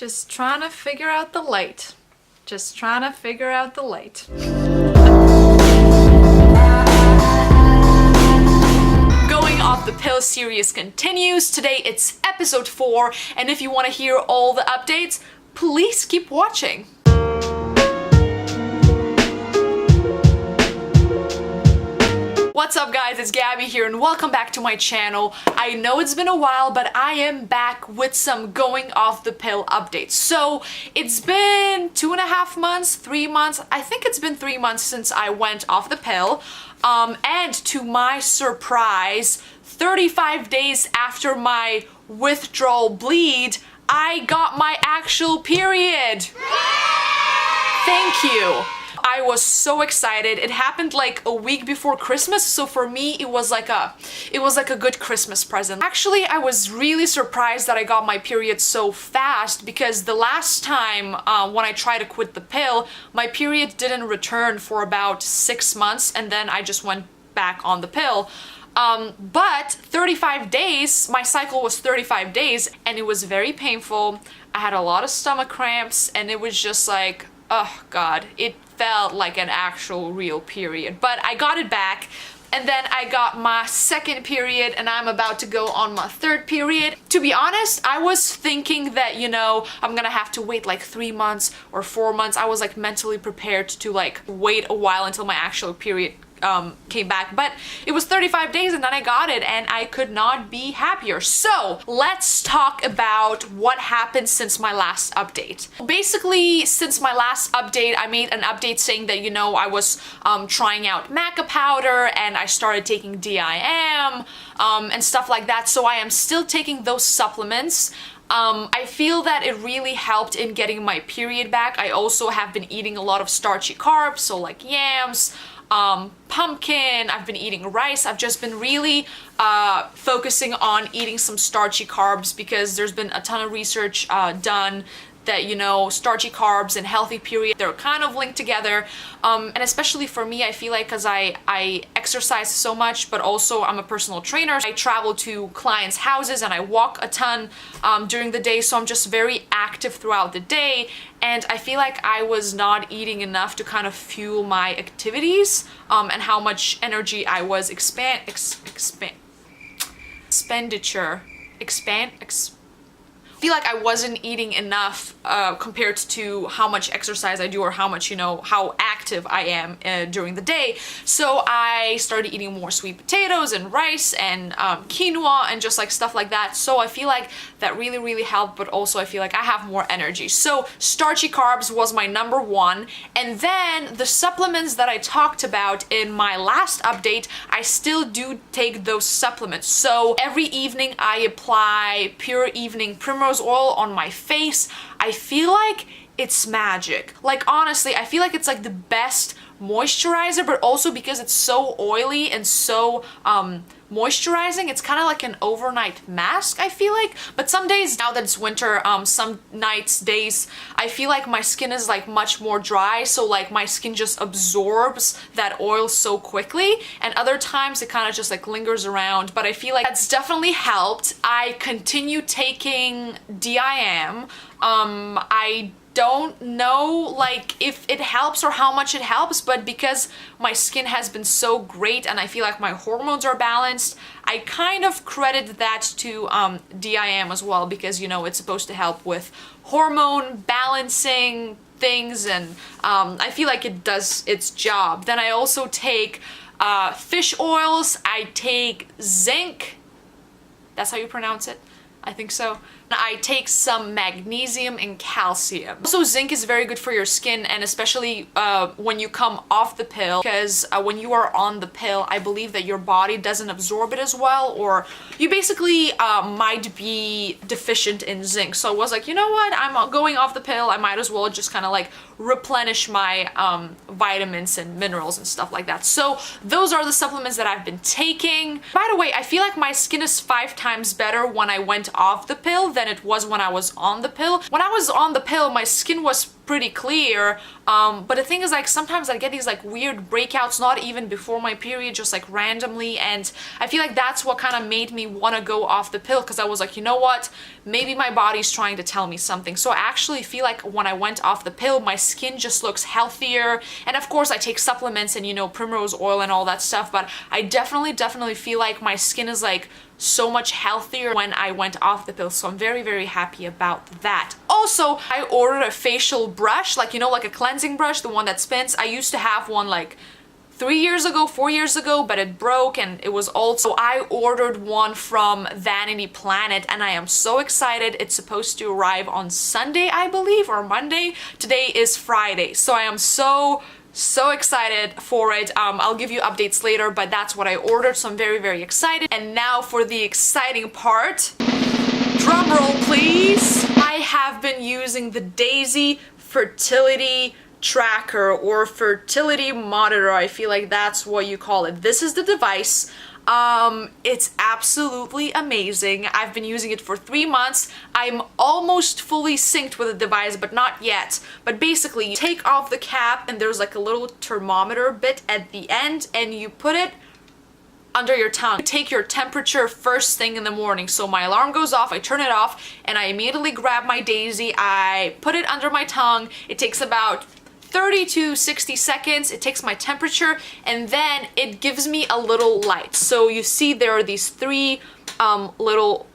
Just trying to figure out the light. Just trying to figure out the light. Going Off the Pill series continues. Today it's episode 4, and if you want to hear all the updates, please keep watching. What's up guys, it's Gabby here and welcome back to my channel. I know it's been a while, but I am back with some going off the pill updates. So it's been 2.5 months, 3 months, I think it's been 3 months since I went off the pill. And to my surprise, 35 days after my withdrawal bleed, I got my actual period. Thank you. I was so excited. It happened like a week before Christmas, so for me it was like a good Christmas present. Actually, I was really surprised that I got my period so fast because the last time when I tried to quit the pill, my period didn't return for about 6 months and then I just went back on the pill. But 35 days, my cycle was 35 days and it was very painful. I had a lot of stomach cramps and it was just like, oh god, it felt like an actual real period. But I got it back and then I got my second period and I'm about to go on my third period. To be honest, I was thinking that, you know, I'm gonna have to wait like 3 months or 4 months. I was like mentally prepared to like wait a while until my actual period came back, but it was 35 days and then I got it and I could not be happier. So let's talk about what happened since my last update. Basically, since my last update, I made an update saying that, you know, I was trying out MACA powder and I started taking DIM and stuff like that. So I am still taking those supplements. I feel that it really helped in getting my period back. I also have been eating a lot of starchy carbs, so like yams, pumpkin, I've been eating rice. I've just been really focusing on eating some starchy carbs because there's been a ton of research done that, you know, starchy carbs and healthy period, they're kind of linked together. And especially for me, I feel like because I exercise so much, but also I'm a personal trainer. I travel to clients' houses and I walk a ton during the day, so I'm just very active throughout the day. And I feel like I was not eating enough to kind of fuel my activities and how much energy I was I feel like I wasn't eating enough compared to how much exercise I do or how much, you know, how active I am during the day. So I started eating more sweet potatoes and rice and quinoa and just like stuff like that. So I feel like that really helped, but also I feel like I have more energy. So starchy carbs was my number 1. And then the supplements that I talked about in my last update, I still do take those supplements. So every evening I apply Pure Evening Primrose oil on my face. I feel like it's magic. Like honestly, I feel like it's like the best moisturizer, but also because it's so oily and so moisturizing, it's kind of like an overnight mask, I feel like. But some days, now that it's winter, some nights, days, I feel like my skin is like much more dry, so like my skin just absorbs that oil so quickly, and other times it kind of just like lingers around. But I feel like that's definitely helped. I continue taking DIM. I don't know like if it helps or how much it helps, but because my skin has been so great and I feel like my hormones are balanced, I kind of credit that to DIM as well, because, you know, it's supposed to help with hormone balancing things, and I feel like it does its job. Then I also take fish oils, I take zinc, that's how you pronounce it? I think so. I take some magnesium and calcium. Also, zinc is very good for your skin, and especially when you come off the pill, because when you are on the pill, I believe that your body doesn't absorb it as well, or you basically might be deficient in zinc. So I was like, you know what, I'm going off the pill, I might as well just kind of like replenish my vitamins and minerals and stuff like that. So those are the supplements that I've been taking. By the way, I feel like my skin is 5 times better when I went off the pill than than it was when I was on the pill. When I was on the pill, my skin was pretty clear, but the thing is, like, sometimes I get these like weird breakouts, not even before my period, just like randomly, and I feel like that's what kind of made me want to go off the pill, because I was like, you know what, maybe my body's trying to tell me something. So I actually feel like when I went off the pill, my skin just looks healthier, and of course I take supplements and, you know, primrose oil and all that stuff, but I definitely feel like my skin is like so much healthier when I went off the pill, so I'm very happy about that. Also, I ordered a facial brush, like, you know, like a cleansing brush, the one that spins. I used to have one like 3 years ago, 4 years ago, but it broke and it was old, so I ordered one from Vanity Planet, and I am so excited. It's supposed to arrive on Sunday, I believe, or Monday. Today is Friday, so I am so excited for it. I'll give you updates later, but that's what I ordered, so I'm very excited. And now for the exciting part. Drum roll, please. I have been using the DAYSY fertility tracker, or fertility monitor. I feel like that's what you call it. This is the device. It's absolutely amazing. I've been using it for 3 months. I'm almost fully synced with the device, but not yet. But basically, you take off the cap and there's like a little thermometer bit at the end, and you put it under your tongue. You take your temperature first thing in the morning. So my alarm goes off, I turn it off, and I immediately grab my DAYSY, I put it under my tongue. It takes about 30 to 60 seconds, it takes my temperature, and then it gives me a little light. So you see there are these 3 little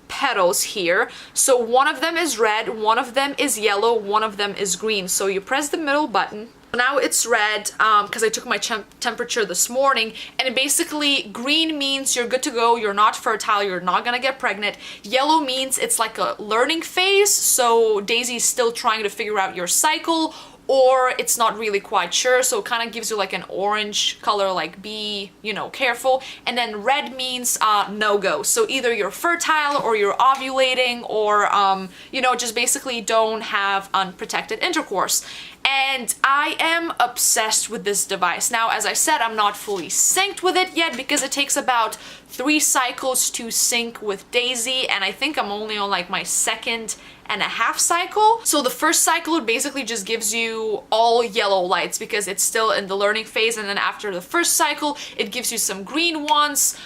petals here. So one of them is red, one of them is yellow, one of them is green. So you press the middle button. Now it's red because I took my temperature this morning, and it basically, green means you're good to go, you're not fertile, you're not gonna get pregnant. Yellow means it's like a learning phase, so DAYSY is still trying to figure out your cycle, or it's not really quite sure, so it kind of gives you like an orange color, like be, you know, careful. And then red means no-go, so either you're fertile or you're ovulating, or you know, just basically don't have unprotected intercourse. And I am obsessed with this device. Now, as I said, I'm not fully synced with it yet because it takes about 3 cycles to sync with DAYSY, and I think I'm only on like my 2.5 cycle. So the first cycle, it basically just gives you all yellow lights because it's still in the learning phase, and then after the first cycle, it gives you some green ones,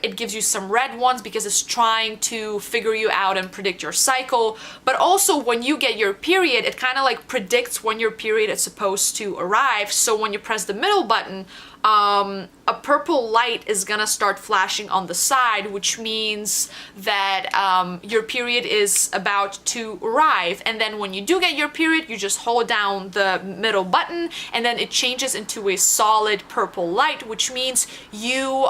it gives you some red ones because it's trying to figure you out and predict your cycle. But also when you get your period, it kind of like predicts when your period is supposed to arrive. So when you press the middle button, a purple light is gonna start flashing on the side, which means that your period is about to arrive. And then when you do get your period, you just hold down the middle button, and then it changes into a solid purple light, which means you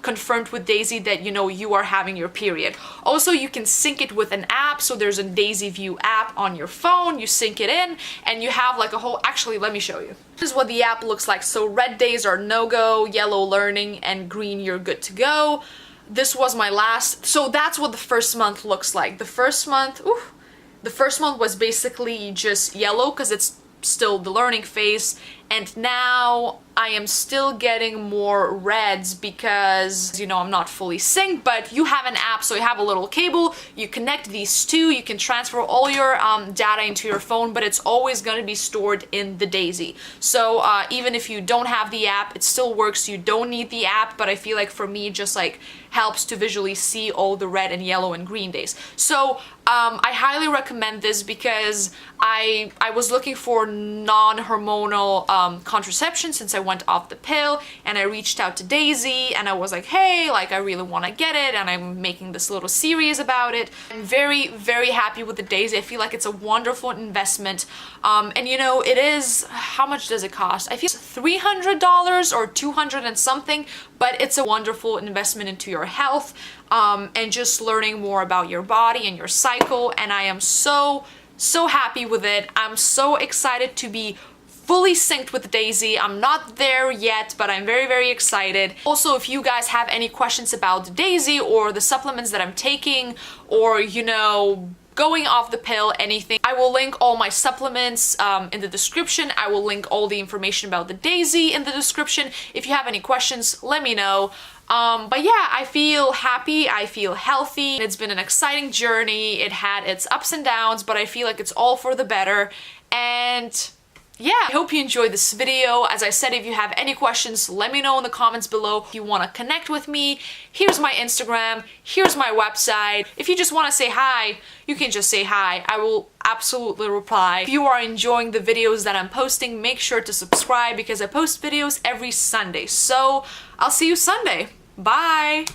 confirmed with DAYSY that, you know, you are having your period. Also, you can sync it with an app, so there's a DAYSY View app on your phone. You sync it in, and you have like a whole, actually, let me show you. This is what the app looks like. So red days are no-go, yellow learning, and green you're good to go. This was my last, so that's what the first month looks like. The first month was basically just yellow because it's still the learning phase, and now I am still getting more reds because, you know, I'm not fully synced. But you have an app, so you have a little cable, you connect these two, you can transfer all your data into your phone, but it's always going to be stored in the DAYSY. So even if you don't have the app, it still works. You don't need the app, but I feel like for me it just like helps to visually see all the red and yellow and green days. So I highly recommend this because I was looking for non-hormonal contraception since I went off the pill, and I reached out to DAYSY and I was like, hey, like I really want to get it, and I'm making this little series about it. I'm very happy with the DAYSY. I feel like it's a wonderful investment, and you know, it is, how much does it cost? I feel it's $300 or 200 and something, but it's a wonderful investment into your health and just learning more about your body and your cycle, and I am so happy with it. I'm so excited to be fully synced with DAYSY. I'm not there yet, but I'm very excited. Also, if you guys have any questions about DAYSY or the supplements that I'm taking, or, you know, going off the pill, anything, I will link all my supplements in the description. I will link all the information about the DAYSY in the description. If you have any questions, let me know. But yeah, I feel happy, I feel healthy. It's been an exciting journey. It had its ups and downs, but I feel like it's all for the better. And yeah, I hope you enjoyed this video. As I said, if you have any questions, let me know in the comments below. If you want to connect with me, here's my Instagram, here's my website. If you just want to say hi, you can just say hi. I will absolutely reply. If you are enjoying the videos that I'm posting, make sure to subscribe because I post videos every Sunday. So I'll see you Sunday. Bye!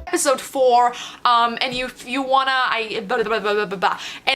Episode 4, and you wanna,